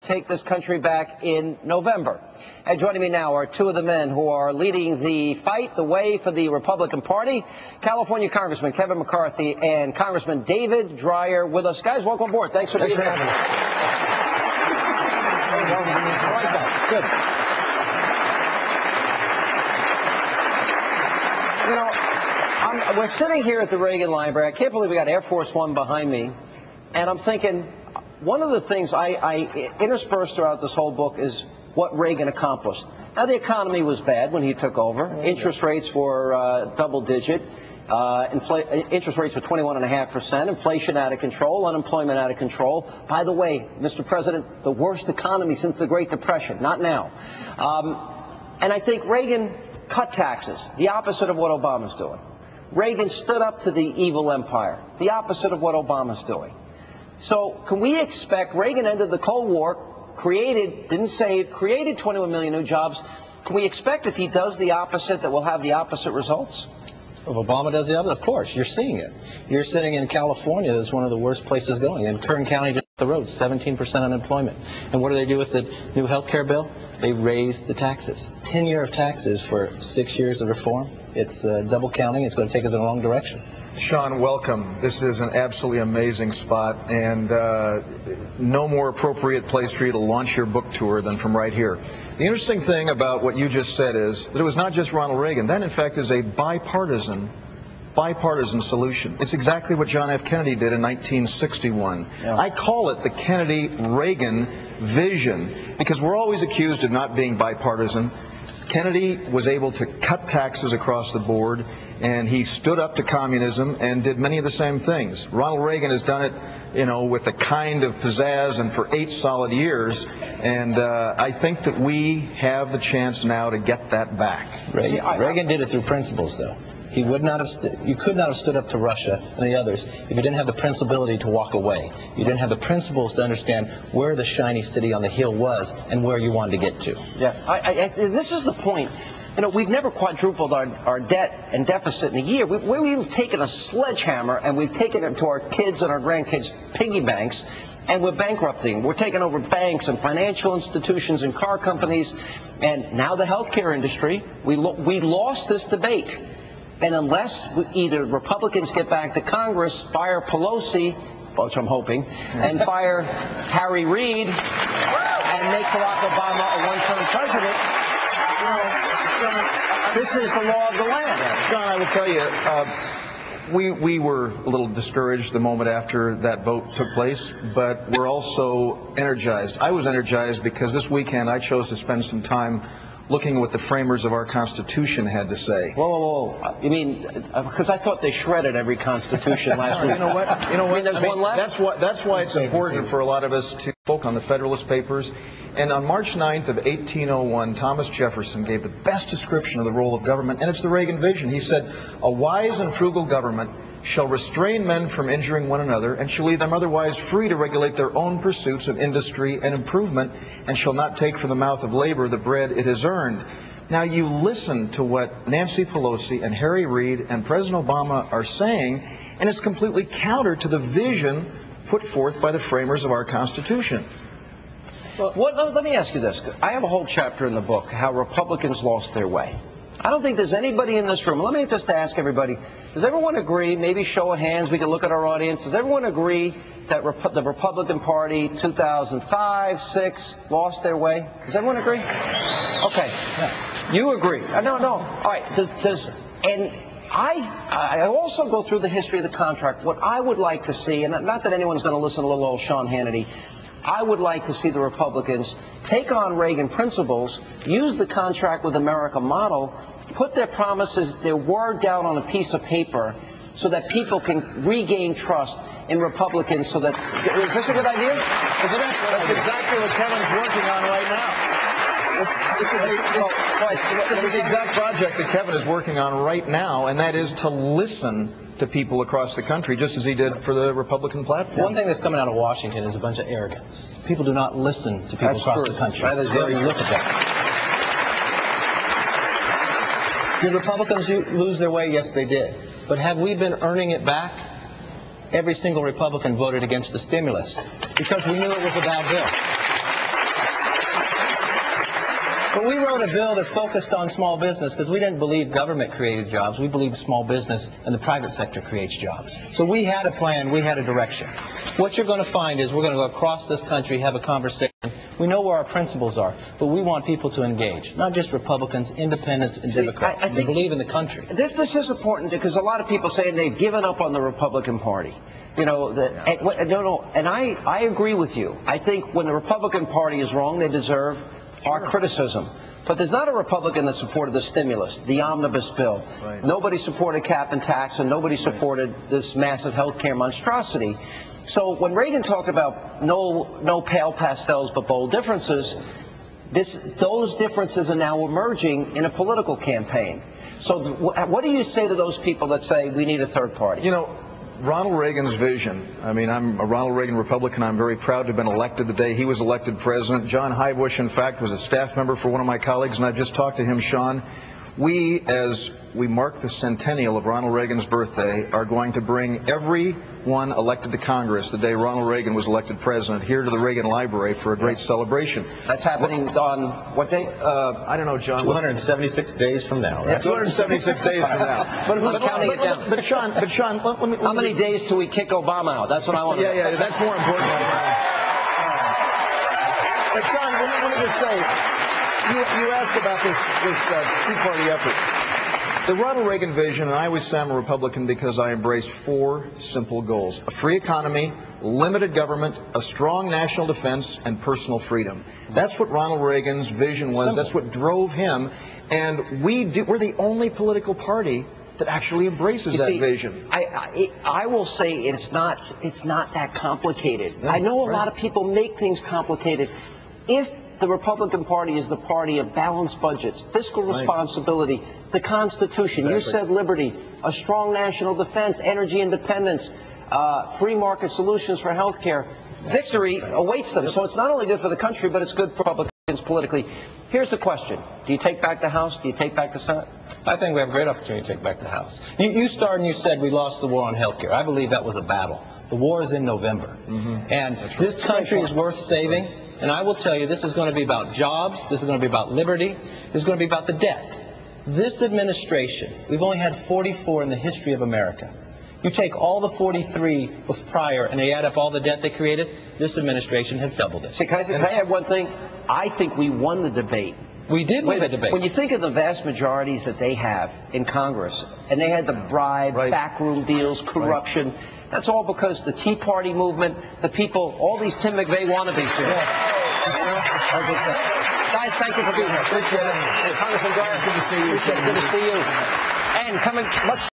take this country back in November. And joining me now are two of the men who are leading the fight, the way for the Republican Party, California Congressman Kevin McCarthy and Congressman David Dreyer with us. Guys, welcome aboard. Thanks for being here. I like that. Good. You know, we're sitting here at the Reagan Library. I can't believe we got Air Force One behind me. And I'm thinking, one of the things I interspersed throughout this whole book is what Reagan accomplished. Now, the economy was bad when he took over. Interest rates were double-digit. Interest rates were 21.5%. Inflation out of control. Unemployment out of control. By the way, Mr. President, the worst economy since the Great Depression. Not now. And I think Reagan cut taxes, the opposite of what Obama's doing. Reagan stood up to the evil empire, the opposite of what Obama's doing. So can we expect, Reagan ended the Cold War, created 21 million new jobs. Can we expect if he does the opposite that we'll have the opposite results? If Obama does the opposite, of course, you're seeing it. You're sitting in California, that's one of the worst places going. In Kern County, just up the road, 17% unemployment. And what do they do with the new health care bill? They raise the taxes. 10 years of taxes for 6 years of reform. It's double counting. It's going to take us in the wrong direction. Sean, welcome. This is an absolutely amazing spot, and no more appropriate place for you to launch your book tour than from right here. The interesting thing about what you just said is that it was not just Ronald Reagan. That, in fact, is a bipartisan solution. It's exactly what John F. Kennedy did in 1961. Yeah. I call it the Kennedy-Reagan vision because we're always accused of not being bipartisan. Kennedy was able to cut taxes across the board, and he stood up to communism and did many of the same things. Ronald Reagan has done it, you know, with a kind of pizzazz and for 8 solid years, and I think that we have the chance now to get that back. Reagan did it through principles, though. He would not have you could not have stood up to Russia and the others if you didn't have the principality to walk away. You didn't have the principles to understand where the shiny city on the hill was and where you wanted to get to. Yeah, this is the point. You know, we've never quadrupled our debt and deficit in a year. We've taken a sledgehammer and we've taken it to our kids and our grandkids' piggy banks, and we're bankrupting. We're taking over banks and financial institutions and car companies, and now the healthcare industry. We lost this debate. And unless either Republicans get back to Congress, fire Pelosi, which I'm hoping, and fire Harry Reid, and make Barack Obama a one-term president, this is the law of the land. John, I will tell you, we were a little discouraged the moment after that vote took place, but we're also energized. I was energized because this weekend I chose to spend some time looking at what the framers of our Constitution had to say. Whoa. You mean, because I thought they shredded every Constitution last week. You know what? I mean, there's one left? That's why it's important for a lot of us to focus on the Federalist Papers. And on March 9th of 1801, Thomas Jefferson gave the best description of the role of government, and it's the Reagan vision. He said, "A wise and frugal government shall restrain men from injuring one another, and shall leave them otherwise free to regulate their own pursuits of industry and improvement, and shall not take from the mouth of labor the bread it has earned." Now you listen to what Nancy Pelosi and Harry Reid and President Obama are saying, and it's completely counter to the vision put forth by the framers of our Constitution. Well, let me ask you this. I have a whole chapter in the book, how Republicans lost their way. I don't think there's anybody in this room. Let me just ask everybody, does everyone agree, maybe show of hands, we can look at our audience, does everyone agree that the Republican Party 2005, 6 lost their way? Does everyone agree? Okay. You agree. No. All right. And I also go through the history of the contract. What I would like to see, and not that anyone's going to listen to little old Sean Hannity, I would like to see the Republicans take on Reagan principles, use the Contract with America model, put their promises, their word down on a piece of paper so that people can regain trust in Republicans. So that, is this a good idea? That's exactly what Kevin's working on right now. This is the exact project that Kevin is working on right now, and that is to listen to people across the country, just as he did for the Republican platform. One thing that's coming out of Washington is a bunch of arrogance. People do not listen to people across the country. That is very look at that. Did Republicans lose their way? Yes, they did. But have we been earning it back? Every single Republican voted against the stimulus because we knew it was a bad bill. But we wrote a bill that focused on small business because we didn't believe government created jobs. We believed small business and the private sector creates jobs. So we had a plan. We had a direction. What you're going to find is we're going to go across this country, have a conversation. We know where our principles are, but we want people to engage, not just Republicans, independents, and Democrats. I think we believe in the country. This is important because a lot of people say they've given up on the Republican Party. You know, and I agree with you. I think when the Republican Party is wrong, they deserve our criticism. But there's not a Republican that supported the stimulus, the omnibus bill. Right. Nobody supported cap and tax, and nobody supported this massive health care monstrosity. So when Reagan talked about no pale pastels but bold differences, those differences are now emerging in a political campaign. So what do you say to those people that say we need a third party? You know, Ronald Reagan's vision, I mean, I'm a Ronald Reagan Republican. I'm very proud to have been elected the day he was elected president. John Hibush, in fact, was a staff member for one of my colleagues, and I just talked to him, Sean. We, as we mark the centennial of Ronald Reagan's birthday, are going to bring everyone elected to Congress the day Ronald Reagan was elected president here to the Reagan Library for a great celebration. That's happening on what date? I don't know, John. 276 days from now, right? 276 days from now. But who's counting it down? But Sean, let me... How many days till we kick Obama out? That's what I want to know. Yeah, that's more important. But Sean, let me just say, you asked about this two-party effort. The Ronald Reagan vision, and I always say I'm a Republican because I embrace four simple goals: a free economy, limited government, a strong national defense, and personal freedom. That's what Ronald Reagan's vision was. That's what drove him. And we're the only political party that actually embraces that vision. I will say it's not that complicated. I know a lot of people make things complicated. If the Republican Party is the party of balanced budgets, fiscal responsibility, the Constitution, you said liberty, a strong national defense, energy independence, free market solutions for health care, victory awaits them. So it's not only good for the country, but it's good for Republicans politically. Here's the question. Do you take back the House? Do you take back the Senate? I think we have a great opportunity to take back the House. You started and you said we lost the war on health care. I believe that was a battle. The war is in November. And this country is worth saving. And I will tell you, this is going to be about jobs. This is going to be about liberty. This is going to be about the debt. This administration, we've only had 44 in the history of America. You take all the 43 prior and they add up all the debt they created, this administration has doubled it. See, can I add one thing? I think we won the debate. We did win the debate. When you think of the vast majorities that they have in Congress, and they had the bribe, backroom deals, corruption, that's all because the Tea Party movement, the people, all these Tim McVeigh wannabes here. As I said. Guys, thank you for being here. Appreciate it. Congressman Dwyer, good to see you. Good to see you. And coming much